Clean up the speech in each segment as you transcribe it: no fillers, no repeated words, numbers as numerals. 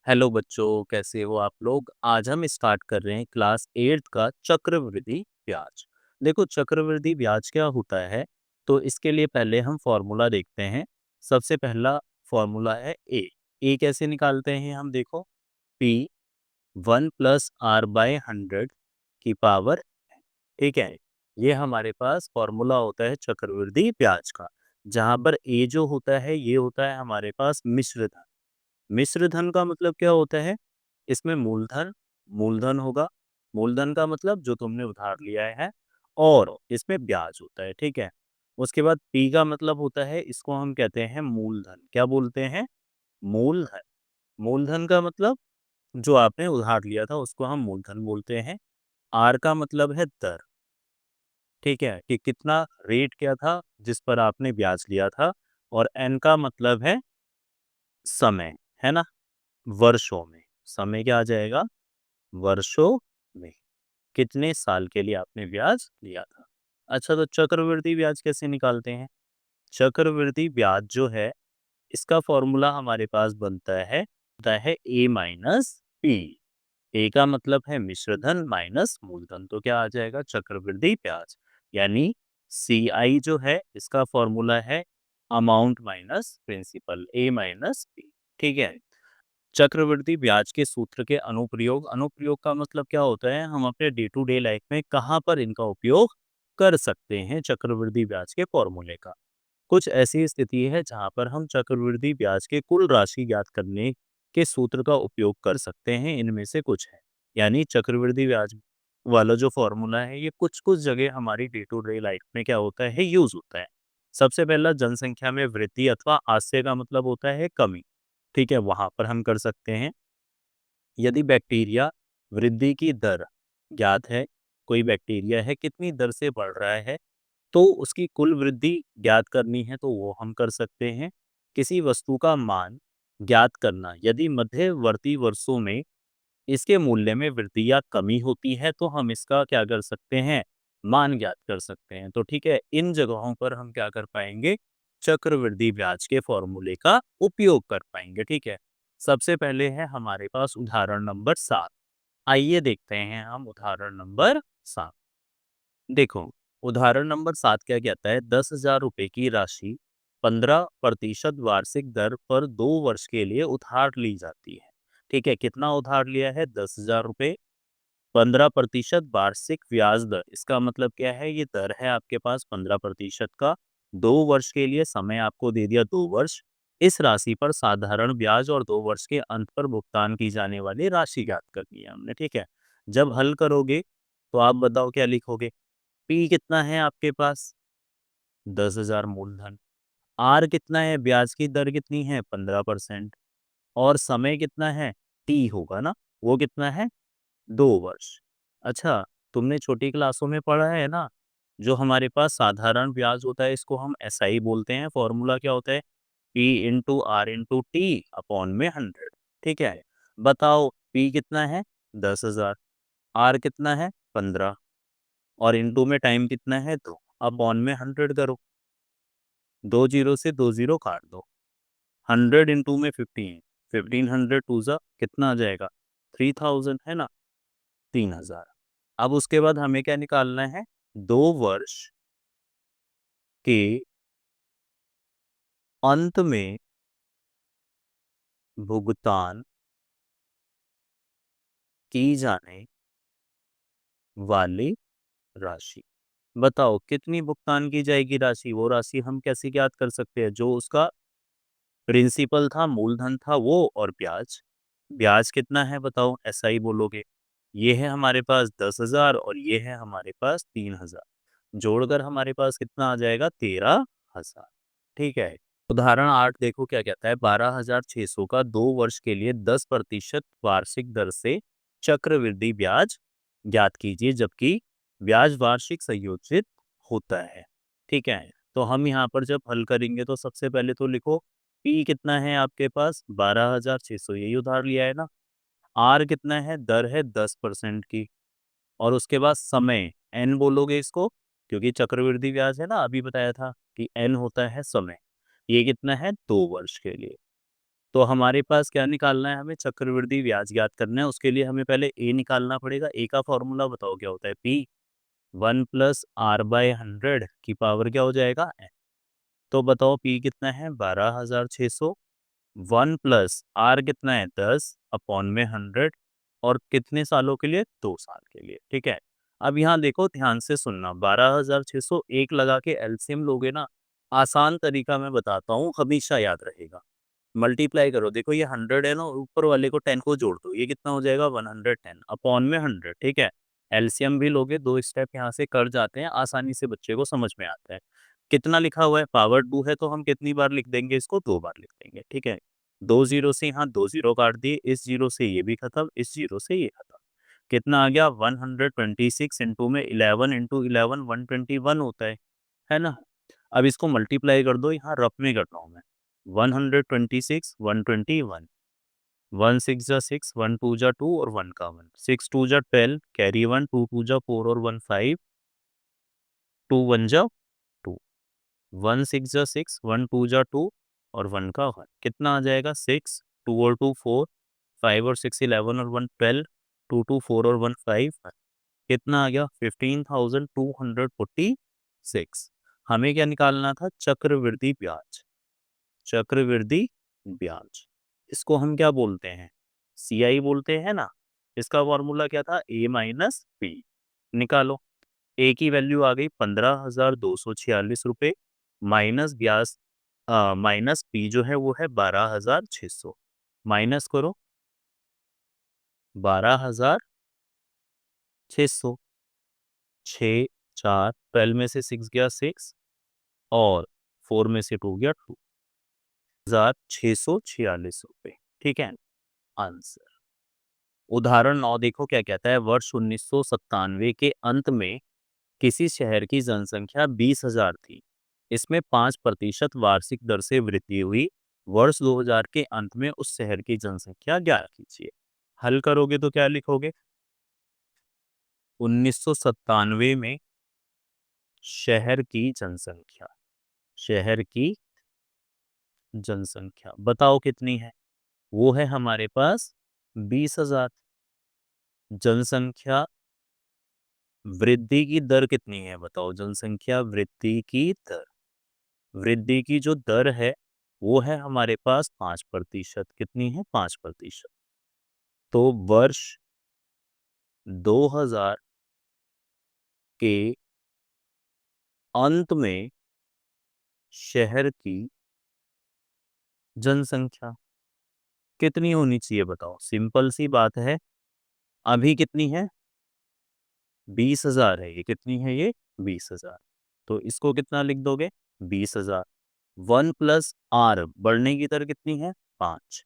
Hello बच्चों, कैसे हो आप लोग? आज हम स्टार्ट कर रहे हैं क्लास 8 का चक्रवृद्धि ब्याज। देखो चक्रवृद्धि ब्याज क्या होता है, तो इसके लिए पहले हम फॉर्मूला देखते हैं। सबसे पहला फॉर्मूला है ए कैसे निकालते हैं हम देखो, पी 1+r/100 की पावर, ठीक है। ये हमारे पास फॉर्मूला होता है चक्रवृद्धि ब्याज का, जहाँ पर ए जो होता है ये होता है हमारे पास मिश्र धन। मिश्र धन का मतलब क्या होता है? इसमें मूलधन मूलधन होगा। मूलधन का मतलब जो तुमने उधार लिया है, और इसमें ब्याज होता है, ठीक है। उसके बाद पी का मतलब होता है, इसको हम कहते हैं मूलधन। क्या बोलते हैं? मूलधन। मूलधन का मतलब जो आपने उधार लिया था उसको हम मूलधन बोलते हैं। आर का मतलब है दर, ठीक है, कि कितना रेट क्या था जिस पर आपने ब्याज लिया था। और एन का मतलब है समय, है ना, वर्षों में। समय क्या आ जाएगा? वर्षों में। कितने साल के लिए आपने ब्याज लिया था। अच्छा, तो चक्रवृद्धि ब्याज कैसे निकालते हैं? चक्रवृद्धि ब्याज जो है, इसका फॉर्मूला हमारे पास बनता है ए माइनस पी। ए का मतलब है मिश्रधन माइनस मूलधन, तो क्या आ जाएगा? चक्रवृद्धि ब्याज। यानी सी आई जो है इसका फॉर्मूला है अमाउंट माइनस प्रिंसिपल, ए माइनस पी, ठीक है। चक्रवृद्धि ब्याज के सूत्र के अनुप्रयोग, अनुप्रयोग का मतलब क्या होता है? हम अपने डे टू डे लाइफ में कहाँ पर इनका उपयोग कर सकते हैं चक्रवृद्धि ब्याज के फॉर्मूले का। कुछ ऐसी स्थिति है जहाँ पर हम चक्रवृद्धि ब्याज के कुल राशि ज्ञात करने के सूत्र का उपयोग कर सकते हैं, इनमें से कुछ है। यानी चक्रवृद्धि ब्याज वाला जो फॉर्मूला है ये कुछ कुछ जगह हमारी डे टू डे लाइफ में क्या होता है, यूज होता है। सबसे पहला, जनसंख्या में वृद्धि अथवा आस्य का मतलब होता है कमी, ठीक है, वहां पर हम कर सकते हैं। यदि बैक्टीरिया वृद्धि की दर ज्ञात है, कोई बैक्टीरिया है कितनी दर से बढ़ रहा है, तो उसकी कुल वृद्धि ज्ञात करनी है तो वो हम कर सकते हैं। किसी वस्तु का मान ज्ञात करना, यदि मध्यवर्ती वर्षों में इसके मूल्य में वृद्धि या कमी होती है तो हम इसका क्या कर सकते हैं, मान ज्ञात कर सकते हैं। तो ठीक है, इन जगहों पर हम क्या कर पाएंगे, चक्रवृद्धि ब्याज के फॉर्मूले का उपयोग कर पाएंगे, ठीक है। सबसे पहले है हमारे पास उदाहरण नंबर 7। आइए देखते हैं हम उदाहरण नंबर 7। देखो, उदाहरण नंबर 7 क्या कहता है, 10,000 रुपए की राशि 15% वार्षिक दर पर 2 वर्ष के लिए उधार ली जाती है, ठीक है। कितना उधार लिया है? 10,000 रुपए। 15% वार्षिक ब्याज दर, इसका मतलब क्या है? ये दर है आपके पास 15% का। 2 वर्ष के लिए समय आपको दे दिया 2 वर्ष। इस राशि पर साधारण ब्याज और 2 वर्ष के अंत पर भुगतान की जाने वाली राशि ज्ञात करनी है हमने, ठीक है। जब हल करोगे तो आप बताओ क्या लिखोगे? पी कितना है आपके पास? 10,000 मूलधन। आर कितना है? ब्याज की दर कितनी है? 15%। और समय कितना है? टी होगा ना, वो कितना है? 2 वर्ष। अच्छा, तुमने छोटी क्लासों में पढ़ा है ना, जो हमारे पास साधारण ब्याज होता है इसको हम एसआई बोलते हैं। फॉर्मूला क्या होता है? P into R into T upon में 100, ठीक है। बताओ पी कितना है? 10,000। आर कितना है? 15। और इंटू में टाइम कितना है? 2। अपॉन में 100 करो। 2 जीरो से 2 जीरो काट दो। 100 इंटू में 15, 1500 टू ज़ा कितना आ जाएगा? 3000, है ना, 3000। अब उसके बाद हमें क्या निकालना है? 2 वर्ष के अंत में भुगतान की जाने वाली राशि। बताओ कितनी भुगतान की जाएगी राशि? वो राशि हम कैसे ज्ञात कर सकते हैं? जो उसका प्रिंसिपल था, मूलधन था वो, और ब्याज। ब्याज कितना है बताओ? ऐसा ही बोलोगे। ये है हमारे पास 10,000 और ये है हमारे पास 3,000। जोड़कर हमारे पास कितना आ जाएगा? 13,000, ठीक है। उदाहरण 8 देखो क्या कहता है, 12,600 का 2 वर्ष के लिए 10% वार्षिक दर से चक्रवृद्धि ब्याज ज्ञात कीजिए, जबकि ब्याज वार्षिक संयोजित होता है, ठीक है। तो हम यहाँ पर जब हल करेंगे तो सबसे पहले तो लिखो, पी कितना है आपके पास? 12,600, यही उधार लिया है ना। आर कितना है? दर है 10% की। और उसके बाद समय, एन बोलोगे इसको, क्योंकि चक्रवृद्धि ब्याज है ना, अभी बताया था कि एन होता है समय। ये कितना है? 2 वर्ष के लिए। तो हमारे पास क्या निकालना है, हमें चक्रवृद्धि ब्याज ज्ञात करना है। उसके लिए हमें पहले ए निकालना पड़ेगा। ए का फॉर्मूला बताओ क्या होता है, पी 1 प्लस आर बाय 100 की पावर क्या हो जाएगा n। तो बताओ पी कितना है 12,600, 1 प्लस आर कितना है 10 अपॉन में 100, और कितने सालों के लिए, 2 साल के लिए। ठीक है, अब यहाँ देखो ध्यान से सुनना, 12,600 एक लगा के एलसीएम लोगे ना, आसान तरीका मैं बताता हूँ, हमेशा याद रहेगा। मल्टीप्लाई करो, देखो ये 100 है ना, ऊपर वाले को 10 को जोड़ दो, ये कितना हो जाएगा 110 अपॉन में 100। ठीक है, एलसीएम भी लोगे, 2 स्टेप यहाँ से कर जाते हैं, आसानी से बच्चे को समझ में आता है। कितना लिखा हुआ है, पावर 2 है तो हम कितनी बार लिख देंगे इसको, 2 बार लिख देंगे। ठीक है, 2 जीरो से यहाँ 2 जीरो काट दिए, इस जीरो से ये भी खत्म, इस जीरो से ये खत्म। कितना आ गया 126 इंटू में 11 इंटू 11 121 होता है ना। अब इसको मल्टीप्लाई कर दो, यहाँ रफ में कर रहा हूँ मैं, 126 121, 1 6 जा 6, 1 2 जा 2 और 1 का 1, 6 2 जा 12, कैरी 1, 2 2 जा 4 और 1 5, 2 1 जा 2, 1 6 जा 6, 1 2 जा 2 और 1 का 1, कितना आ जाएगा 6, 2 और 2 4, 5 और 6 11 और 1 12, 2 2 4 और 1 5, कितना आ गया 15,246। हमें क्या निकालना था, चक्रवृद्धि ब्याज। चक्रवृद्धि ब्याज, इसको हम क्या बोलते हैं, सीआई बोलते हैं ना। इसका फॉर्मूला क्या था, ए माइनस पी। निकालो, ए की वैल्यू आ गई 15,246 रुपये, माइनस ब्याज, माइनस पी जो है वो है 12,600, माइनस करो 12,600, 6 4 12 में से 6 गया 6, और 4 में से 2 गया 2,646 रुपये। ठीक है, आंसर। उदाहरण 9 देखो क्या कहता है, वर्ष 1997 के अंत में किसी शहर की जनसंख्या 20,000 थी। इसमें 5% वार्षिक दर से वृद्धि हुई। वर्ष 2000 के अंत में उस शहर की जनसंख्या ज्ञात कीजिए। हल करोगे तो क्या लिखोगे, 1997 में शहर की जनसंख्या, शहर की जनसंख्या बताओ कितनी है, वो है हमारे पास 20,000। जनसंख्या वृद्धि की दर कितनी है बताओ, जनसंख्या वृद्धि की दर, वृद्धि की जो दर है वो है हमारे पास 5%। कितनी है, 5%। तो वर्ष 2000 के अंत में शहर की जनसंख्या कितनी होनी चाहिए बताओ, सिंपल सी बात है। अभी कितनी है, 20,000 है, ये कितनी है, ये 20,000। तो इसको कितना लिख दोगे, 20,000। 1 प्लस आर, बढ़ने की दर कितनी है 5,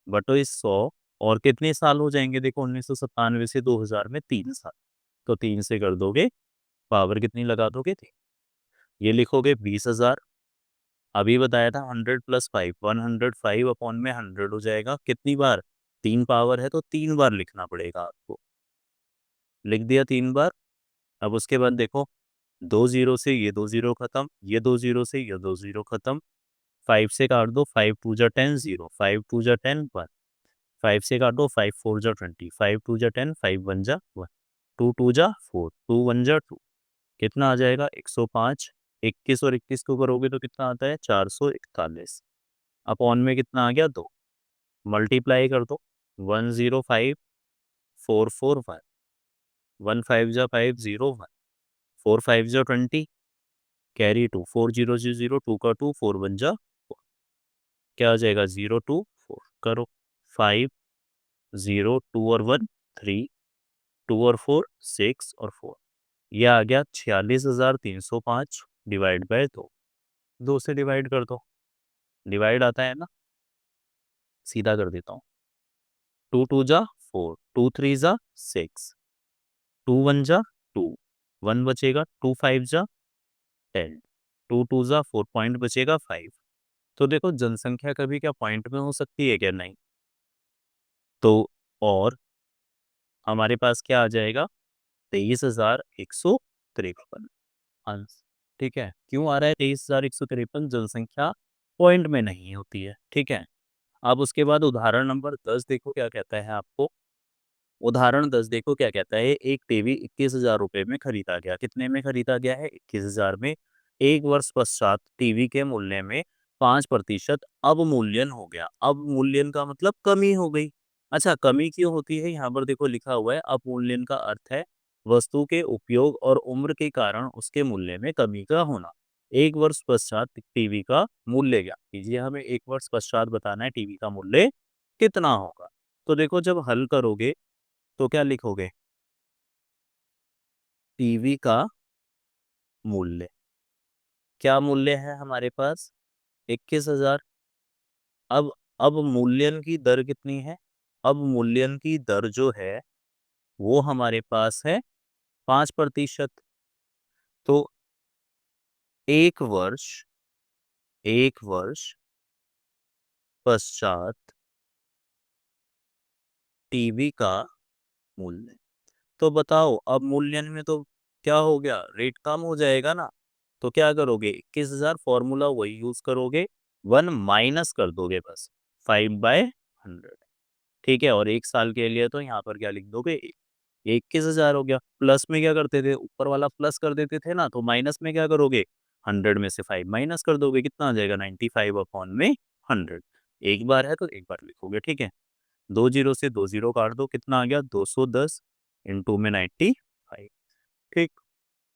बटो इस 100, और कितने साल हो जाएंगे देखो, 1997 से 2000 में 3 साल, तो 3 से कर दोगे, पावर कितनी लगा दोगे, 3। ये लिखोगे 20,000। अभी बताया था 100 प्लस 5, 105 अपॉन में 100 हो जाएगा, कितनी बार, 3 पावर है तो 3 बार लिखना पड़ेगा आपको। लिख दिया 3 बार। अब उसके बाद देखो, 2 जीरो से ये 2 जीरो खत्म, ये 2 जीरो से ये 2 जीरो खत्म, 5 से काट दो, 5 2 जा 10 0, 5 2 जा 10 1, 5 से काटो, 5 4 जा 20, 5 2 जा 10, 5 1 जा 1, 2 2 जा 4, 2 1 जा 2, कितना आ जाएगा 105। 21 और 21 को करोगे तो कितना आता है 441, अपॉन में कितना आ गया 2, मल्टीप्लाई कर दो, 105 441, 1 5 जा 5 0 1, 4 5 जा 20, कैरी 2, 4 0 0 0, 2 का 2, 4 1 जा 4, क्या आ जाएगा 0 2 4, करो 5 0 2 और 1 3, 2 और 4 6 और 4, यह आ गया 46,305 डिवाइड बाय 2। 2 से डिवाइड कर दो, डिवाइड आता है ना, सीधा कर देता हूँ, 2 2 जा 4, 2 3 जा 6, 2 1 जा 2, 1 बचेगा, 2 5 जा 10, 2 2 जा 4, पॉइंट बचेगा 5। तो देखो जनसंख्या कभी क्या पॉइंट में हो सकती है क्या, नहीं। तो और हमारे पास क्या आ जाएगा 23,153 आंसर। ठीक है, क्यों आ रहा है 23,153, जनसंख्या पॉइंट में नहीं होती है। ठीक है, अब उसके बाद उदाहरण नंबर 10 देखो क्या कहता है आपको। उदाहरण 10 देखो क्या कहता है, एक टीवी 21,000 रुपए में खरीदा गया। कितने में खरीदा गया है? 21,000 में। 1 वर्ष पश्चात टीवी के मूल्य में 5% अवमूल्यन हो गया। अवमूल्यन का मतलब कमी हो गई। अच्छा, कमी क्यों होती है? यहाँ पर देखो लिखा हुआ है, अवमूल्यन का अर्थ है वस्तु के उपयोग और उम्र के कारण उसके मूल्य में कमी का होना। 1 वर्ष पश्चात टीवी का मूल्य ज्ञात कीजिए। हमें 1 वर्ष पश्चात बताना है टीवी का मूल्य कितना होगा। तो देखो जब हल करोगे तो क्या लिखोगे? टीवी का मूल्य। क्या मूल्य है हमारे पास? 21,000। अब अवमूल्यन की दर कितनी है? अवमूल्यन की दर जो है वो हमारे पास है 5%। तो 1 वर्ष 1 वर्ष पश्चात टीवी का मूल्य। तो बताओ अवमूल्यन में तो क्या हो गया? रेट कम हो जाएगा ना। तो क्या करोगे? 21,000 फॉर्मूला वही यूज करोगे, 1 माइनस कर दोगे बस 5/100। ठीक है, और 1 साल के लिए तो यहाँ पर क्या लिख दोगे? 21,000 हो गया। प्लस में क्या करते थे? ऊपर वाला प्लस कर देते थे ना, तो माइनस में क्या करोगे? 100 में से 5 माइनस कर दोगे। कितना आ जाएगा? 95 अपॉन में 100। एक बार है तो एक बार लिखोगे। ठीक है, 2 जीरो से 2 जीरो काट दो, कितना आ गया? 210 इंटू में 95। ठीक,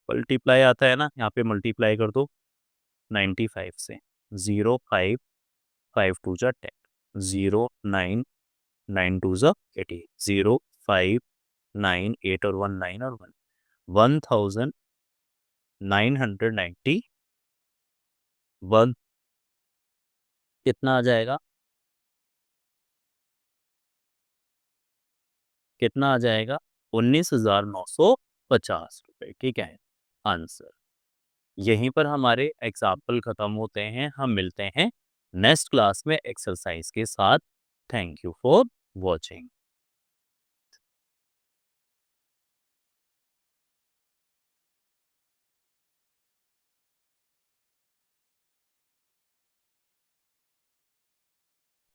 मल्टीप्लाई आता है ना, यहाँ पे मल्टीप्लाई कर दो 95 से। 0 5 5 टू जा 10, 0 9 9 टू जा 80, 0 5 9 8 और 1 9 और 1 1991। कितना आ जाएगा? कितना आ जाएगा? 19,950 रुपए। ठीक है आंसर। यहीं पर हमारे एग्जाम्पल खत्म होते हैं। हम मिलते हैं नेक्स्ट क्लास में एक्सरसाइज के साथ। Thank you for watching.